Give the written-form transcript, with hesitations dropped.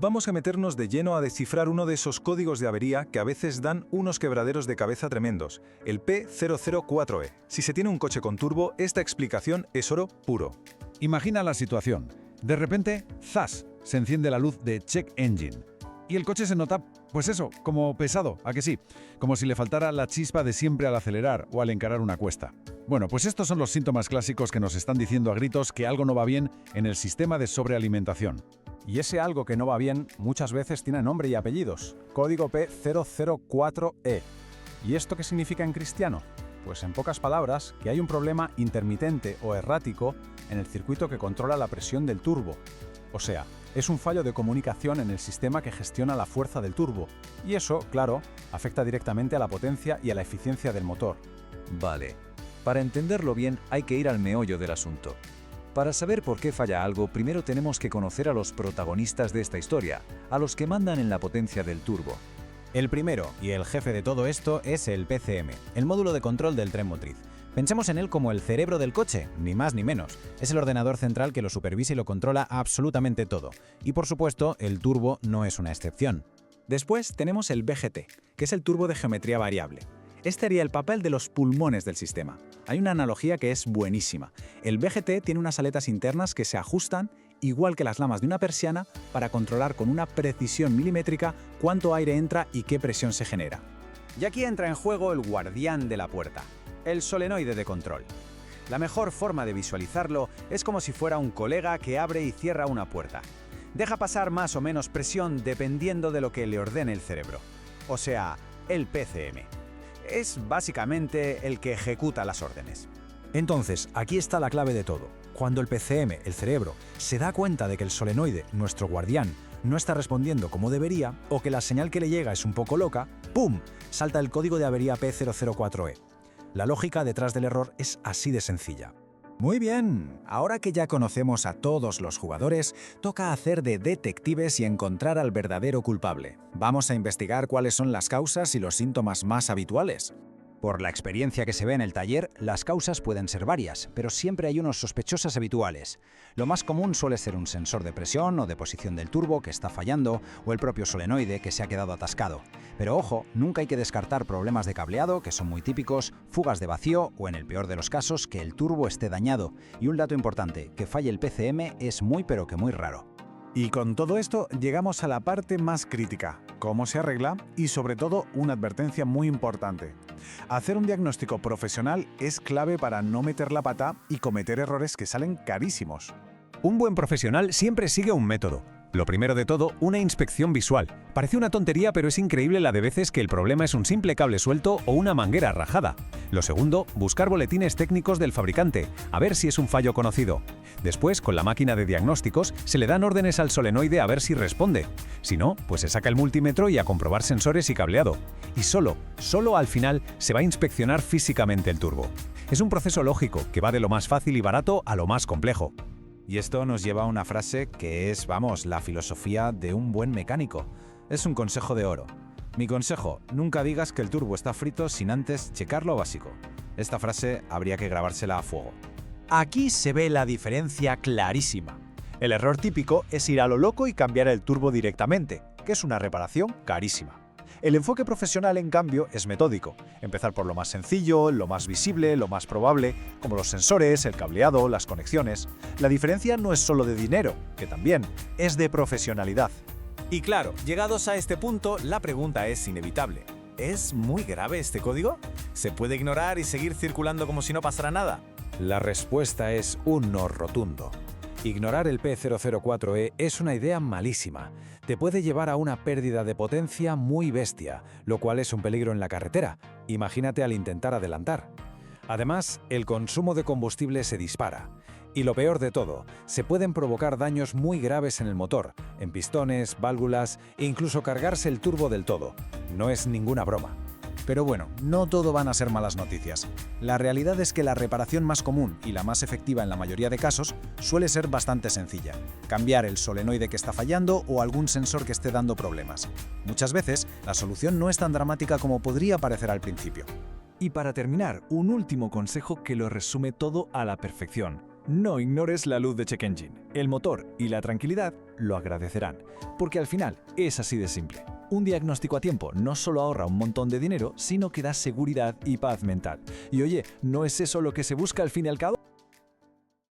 Vamos a meternos de lleno a descifrar uno de esos códigos de avería que a veces dan unos quebraderos de cabeza tremendos, el P004E. Si se tiene un coche con turbo, esta explicación es oro puro. Imagina la situación. De repente, ¡zas!, se enciende la luz de Check Engine. Y el coche se nota, pues eso, como pesado, ¿a que sí? Como si le faltara la chispa de siempre al acelerar o al encarar una cuesta. Bueno, pues estos son los síntomas clásicos que nos están diciendo a gritos que algo no va bien en el sistema de sobrealimentación. Y ese algo que no va bien muchas veces tiene nombre y apellidos. Código P004E. ¿Y esto qué significa en cristiano? Pues en pocas palabras, que hay un problema intermitente o errático en el circuito que controla la presión del turbo. O sea, es un fallo de comunicación en el sistema que gestiona la fuerza del turbo. Y eso, claro, afecta directamente a la potencia y a la eficiencia del motor. Vale. Para entenderlo bien hay que ir al meollo del asunto. Para saber por qué falla algo, primero tenemos que conocer a los protagonistas de esta historia, a los que mandan en la potencia del turbo. El primero y el jefe de todo esto es el PCM, el módulo de control del tren motriz. Pensemos en él como el cerebro del coche, ni más ni menos. Es el ordenador central que lo supervisa y lo controla absolutamente todo. Y por supuesto, el turbo no es una excepción. Después tenemos el VGT, que es el turbo de geometría variable. Este haría el papel de los pulmones del sistema. Hay una analogía que es buenísima. El VGT tiene unas aletas internas que se ajustan, igual que las lamas de una persiana, para controlar con una precisión milimétrica cuánto aire entra y qué presión se genera. Y aquí entra en juego el guardián de la puerta, el solenoide de control. La mejor forma de visualizarlo es como si fuera un colega que abre y cierra una puerta. Deja pasar más o menos presión dependiendo de lo que le ordene el cerebro. O sea, el PCM. Es básicamente el que ejecuta las órdenes. Entonces, aquí está la clave de todo. Cuando el PCM, el cerebro, se da cuenta de que el solenoide, nuestro guardián, no está respondiendo como debería o que la señal que le llega es un poco loca, ¡pum!, salta el código de avería P004E. La lógica detrás del error es así de sencilla. Muy bien, ahora que ya conocemos a todos los jugadores, toca hacer de detectives y encontrar al verdadero culpable. Vamos a investigar cuáles son las causas y los síntomas más habituales. Por la experiencia que se ve en el taller, las causas pueden ser varias, pero siempre hay unos sospechosos habituales. Lo más común suele ser un sensor de presión o de posición del turbo que está fallando, o el propio solenoide que se ha quedado atascado. Pero ojo, nunca hay que descartar problemas de cableado, que son muy típicos, fugas de vacío o, en el peor de los casos, que el turbo esté dañado. Y un dato importante, que falle el PCM es muy pero que muy raro. Y con todo esto llegamos a la parte más crítica, cómo se arregla y sobre todo una advertencia muy importante. Hacer un diagnóstico profesional es clave para no meter la pata y cometer errores que salen carísimos. Un buen profesional siempre sigue un método. Lo primero de todo, una inspección visual. Parece una tontería, pero es increíble la de veces que el problema es un simple cable suelto o una manguera rajada. Lo segundo, buscar boletines técnicos del fabricante, a ver si es un fallo conocido. Después, con la máquina de diagnósticos, se le dan órdenes al solenoide a ver si responde. Si no, pues se saca el multímetro y a comprobar sensores y cableado. Y solo al final, se va a inspeccionar físicamente el turbo. Es un proceso lógico, que va de lo más fácil y barato a lo más complejo. Y esto nos lleva a una frase que es, vamos, la filosofía de un buen mecánico. Es un consejo de oro. Mi consejo, nunca digas que el turbo está frito sin antes checar lo básico. Esta frase habría que grabársela a fuego. Aquí se ve la diferencia clarísima. El error típico es ir a lo loco y cambiar el turbo directamente, que es una reparación carísima. El enfoque profesional, en cambio, es metódico. Empezar por lo más sencillo, lo más visible, lo más probable, como los sensores, el cableado, las conexiones. La diferencia no es solo de dinero, que también, es de profesionalidad. Y claro, llegados a este punto, la pregunta es inevitable. ¿Es muy grave este código? ¿Se puede ignorar y seguir circulando como si no pasara nada? La respuesta es un no rotundo. Ignorar el P004E es una idea malísima. Te puede llevar a una pérdida de potencia muy bestia, lo cual es un peligro en la carretera. Imagínate al intentar adelantar. Además, el consumo de combustible se dispara. Y lo peor de todo, se pueden provocar daños muy graves en el motor, en pistones, válvulas e incluso cargarse el turbo del todo. No es ninguna broma. Pero bueno, no todo van a ser malas noticias. La realidad es que la reparación más común y la más efectiva en la mayoría de casos suele ser bastante sencilla. Cambiar el solenoide que está fallando o algún sensor que esté dando problemas. Muchas veces, la solución no es tan dramática como podría parecer al principio. Y para terminar, un último consejo que lo resume todo a la perfección. No ignores la luz de Check Engine. El motor y la tranquilidad lo agradecerán, porque al final es así de simple. Un diagnóstico a tiempo no solo ahorra un montón de dinero, sino que da seguridad y paz mental. Y oye, ¿no es eso lo que se busca al fin y al cabo?